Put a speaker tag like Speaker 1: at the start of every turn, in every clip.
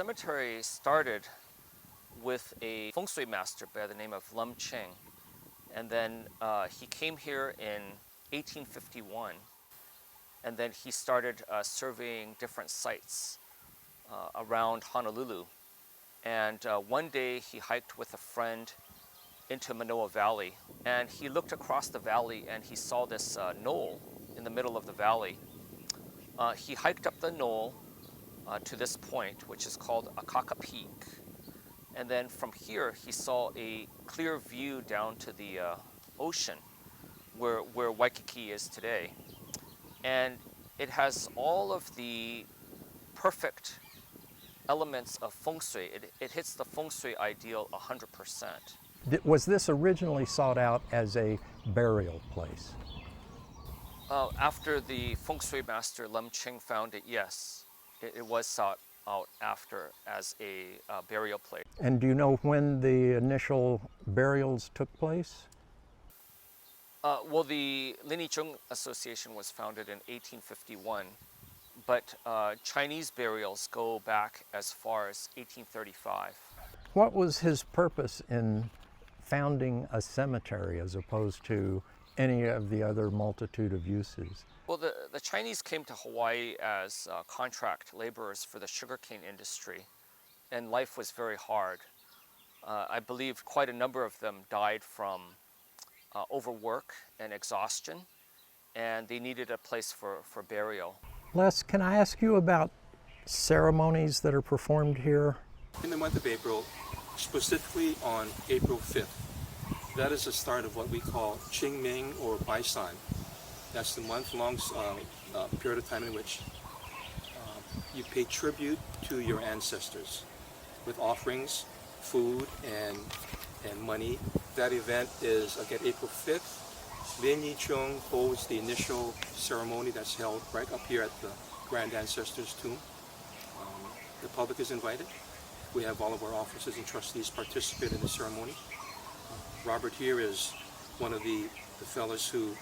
Speaker 1: cemetery started with a feng shui master by the name of Lin Ching. And then he came here in 1851. And then he started surveying different sites around Honolulu. And one day he hiked with a friend into Manoa Valley. And he looked across the valley and he saw this knoll in the middle of the valley. He hiked up the knoll to this point, which is called Akaka Peak. And then from here, he saw a clear view down to the ocean, where Waikiki is today. And it has all of the perfect elements of feng shui. It hits the feng shui ideal 100%.
Speaker 2: Was this originally sought out as a burial place?
Speaker 1: After the feng shui master Lin Ching found it, yes, it was sought out after as a burial place.
Speaker 2: And do you know when the initial burials took place?
Speaker 1: Well, the Lin Yee Chung Association was founded in 1851, but Chinese burials go back as far as 1835.
Speaker 2: What was his purpose in founding a cemetery as opposed to any of the other multitude of uses?
Speaker 1: Well, the Chinese came to Hawaii as contract laborers for the sugarcane industry, and life was very hard. I believe quite a number of them died from overwork and exhaustion, and they needed a place for burial.
Speaker 2: Les, can I ask you about ceremonies that are performed here?
Speaker 3: In the month of April, specifically on April 5th, that is the start of what we call Qingming or Baisan. That's the month-long period of time in which you pay tribute to your ancestors with offerings, food, and money. That event is, again, April 5th. Lin Yee Chung holds the initial ceremony that's held right up here at the Grand Ancestors' Tomb. The public is invited. We have all of our officers and trustees participate in the ceremony. Robert here is one of the fellows who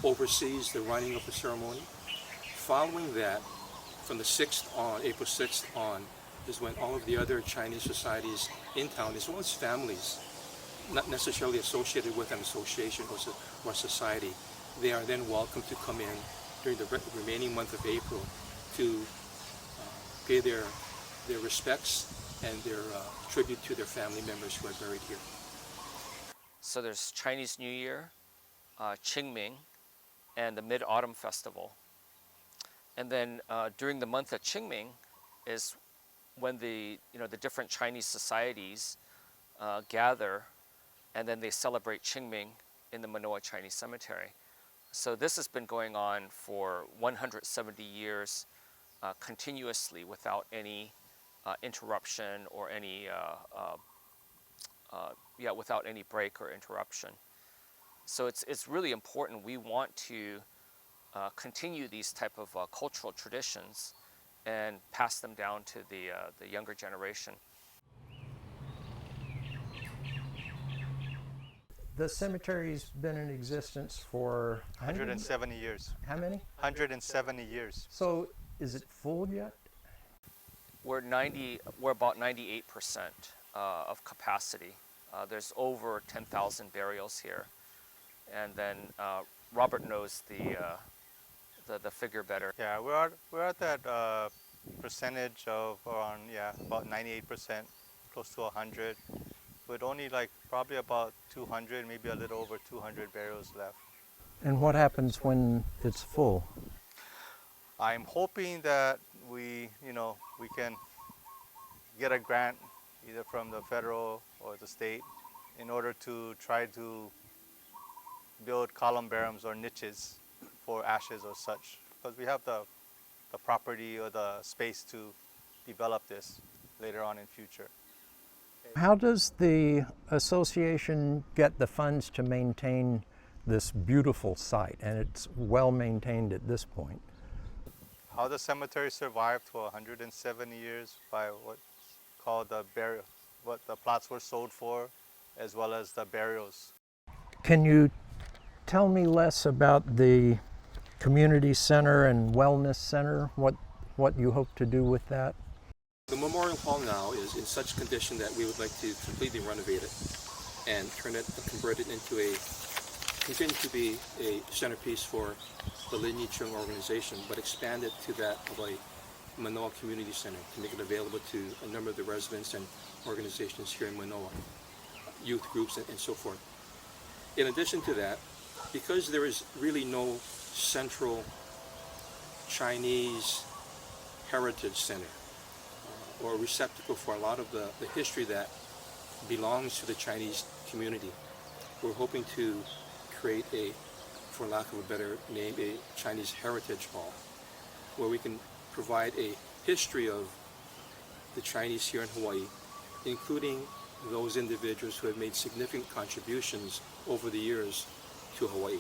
Speaker 3: oversees the running of the ceremony. Following that, from the 6th on, April 6th on, is when all of the other Chinese societies in town, as well as families, not necessarily associated with an association or society, they are then welcome to come in during the remaining month of April to pay their respects and their tribute to their family members who are buried here.
Speaker 1: So there's Chinese New Year, Qingming, and the Mid-Autumn Festival. And then during the month of Qingming is when the different Chinese societies gather, and then they celebrate Qingming in the Manoa Chinese Cemetery. So this has been going on for 170 years continuously without any interruption or any without any break or interruption. So it's really important. We want to continue these type of cultural traditions and pass them down to the younger generation.
Speaker 2: The cemetery's been in existence for
Speaker 4: 170 years.
Speaker 2: How many?
Speaker 4: 170 years.
Speaker 2: So is it full yet?
Speaker 1: We're about 98% of capacity. There's over 10,000 burials here, and then Robert knows the figure better.
Speaker 4: Yeah, we're at that percentage of around about 98%, close to 100, with only probably about 200, maybe a little over 200 burials left.
Speaker 2: And what happens when it's full?
Speaker 4: I'm hoping that we can get a grant either from the federal or the state in order to try to build columbariums or niches for ashes or such, because we have the property or the space to develop this later on in future.
Speaker 2: How does the association get the funds to maintain this beautiful site, and it's well maintained at this point?
Speaker 4: How the cemetery survived for 170 years by what's called what the plots were sold for, as well as the burials.
Speaker 2: Can you tell me less about the community center and wellness center, what you hope to do with that?
Speaker 3: The memorial hall now is in such condition that we would like to completely renovate it and convert it into continue to be a centerpiece for the Lin Yee Chung organization, but expand it to that of a Manoa Community Center to make it available to a number of the residents and organizations here in Manoa, youth groups and so forth. In addition to that, because there is really no central Chinese heritage center or receptacle for a lot of the history that belongs to the Chinese community, we're hoping to create for lack of a better name, a Chinese heritage hall, where we can provide a history of the Chinese here in Hawaii, including those individuals who have made significant contributions over the years to Hawaii.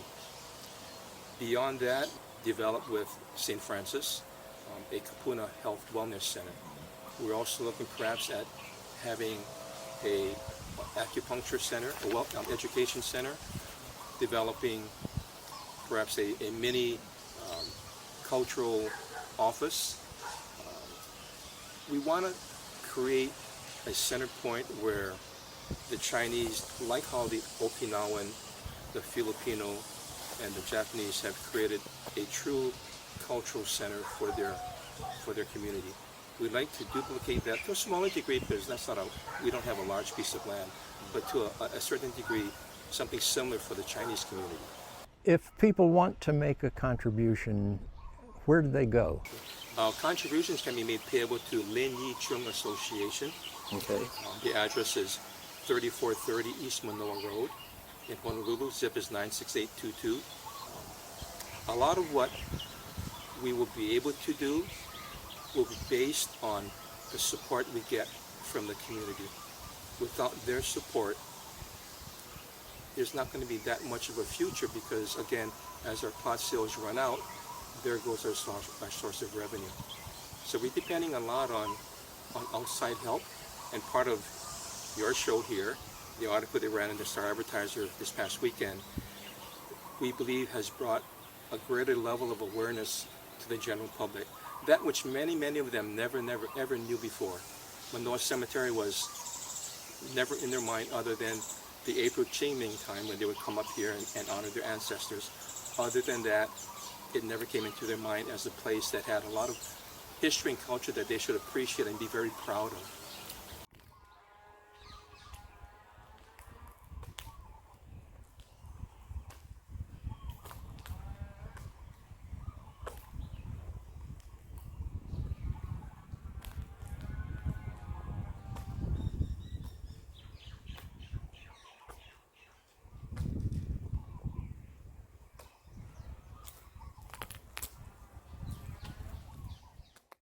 Speaker 3: Beyond that, developed with St. Francis, a Kapuna Health Wellness Center. We're also looking perhaps at having a acupuncture center, education center, developing perhaps a mini cultural office. We want to create a center point where the Chinese, like how the Okinawan, the Filipino, and the Japanese have created a true cultural center for their community. We'd like to duplicate that to a smaller degree, because we don't have a large piece of land, but to a certain degree, something similar for the Chinese community.
Speaker 2: If people want to make a contribution, where do they go?
Speaker 3: Contributions can be made payable to Lin Yee Chung Association.
Speaker 2: Okay.
Speaker 3: The address is 3430 East Manoa Road in Honolulu. Zip is 96822. A lot of what we will be able to do will be based on the support we get from the community. Without their support, there's not going to be that much of a future, because again, as our pot sales run out, there goes our source of revenue. So we're depending a lot on outside help, and part of your show here, the article that ran in the Star Advertiser this past weekend, we believe has brought a greater level of awareness to the general public. That which many of them never ever knew before. Manoa Cemetery was never in their mind, other than the April Qingming time when they would come up here and honor their ancestors. Other than that, it never came into their mind as a place that had a lot of history and culture that they should appreciate and be very proud of.